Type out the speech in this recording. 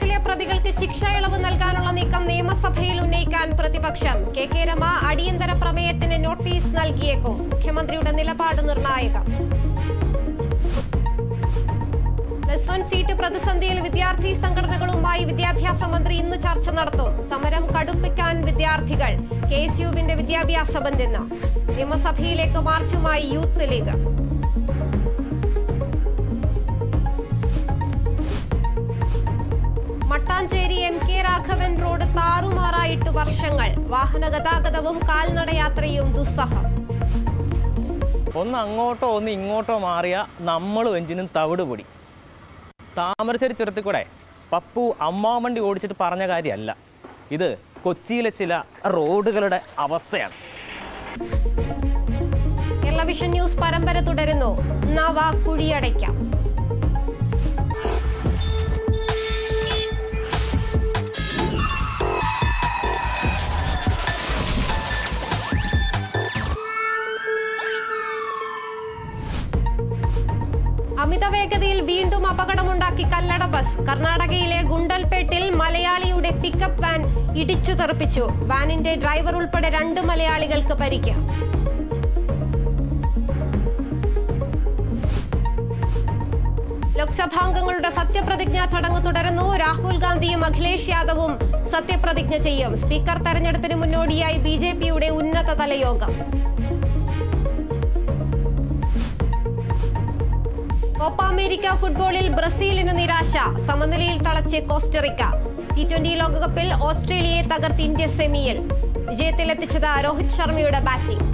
കേസിലെ പ്രതികൾക്ക് ശിക്ഷ ഇളവ് നൽകാനുള്ള നീക്കം നിയമസഭയിൽ ഉന്നയിക്കാൻ പ്രതിപക്ഷം. കെ രമ അടിയന്തര പ്രമേയത്തിന് നോട്ടീസ് നൽകിയേക്കും. മുഖ്യമന്ത്രിയുടെ നിലപാട് നിർണായകം. +1 സീറ്റ് പ്രതിസന്ധിയിൽ വിദ്യാർത്ഥി സംഘടനകളുമായി വിദ്യാഭ്യാസ മന്ത്രി ഇന്ന് ചർച്ച നടത്തും. സമരം കടുപ്പിക്കാൻ വിദ്യാർത്ഥികൾ. KSUവിന്റെ വിദ്യാഭ്യാസ ബന്ദ് ഇന്ന്. നിയമസഭയിലേക്ക് മാർച്ചുമായി youth league. Mattancherry MK Raghavan road താറുമാറായിട്ട് വർഷങ്ങൾ. വാഹന ഗതാഗതവും കാൽനടയാത്രയും ദുസ്സഹം. ഒന്ന് അങ്ങോട്ടോ ഒന്ന് ഇങ്ങോട്ടോ മാറിയ നമ്മളും എഞ്ചിനും തവിട് പൊടി. താമരശ്ശേരി ചുരത്തിൽ കൂടെ പപ്പു അമ്മാവണ്ടി ഓടിച്ചിട്ട് പറഞ്ഞ കാര്യമല്ല ഇത്. കൊച്ചിയിലെ ചില റോഡുകളുടെ അവസ്ഥയാണ്. കേരള വിഷൻ ന്യൂസ് പരമ്പര തുടരുന്നു. നവ കുഴിയടയ്ക്കാം. അമിതവേഗതയിൽ വീണ്ടും അപകടമുണ്ടാക്കി കല്ലട ബസ്. കർണാടകയിലെ ഗുണ്ടൽപേട്ടിൽ മലയാളിയുടെ പിക്കപ്പ് വാൻ ഇടിച്ചു തെറിപ്പിച്ചു. വാനിന്റെ ഡ്രൈവർ ഉൾപ്പെടെ 2 മലയാളികൾക്ക് പരിക്ക്. ലോക്സഭാംഗങ്ങളുടെ സത്യപ്രതിജ്ഞാ ചടങ്ങ് തുടരുന്നു. രാഹുൽ ഗാന്ധിയും അഖിലേഷ് യാദവും സത്യപ്രതിജ്ഞ ചെയ്യും. സ്പീക്കർ തെരഞ്ഞെടുപ്പിന് മുന്നോടിയായി BJPയുടെ ഉന്നതതല യോഗം. കോപ്പ അമേരിക്ക ഫുട്ബോളിൽ ബ്രസീലിന് നിരാശ. സമനിലയിൽ തളച്ച് കോസ്റ്ററിക്ക. T20 ലോകകപ്പിൽ ഓസ്ട്രേലിയയെ തകർത്ത് ഇന്ത്യ സെമിയിൽ. വിജയത്തിലെത്തിച്ചത് രോഹിത് ശർമ്മയുടെ ബാറ്റിംഗ്.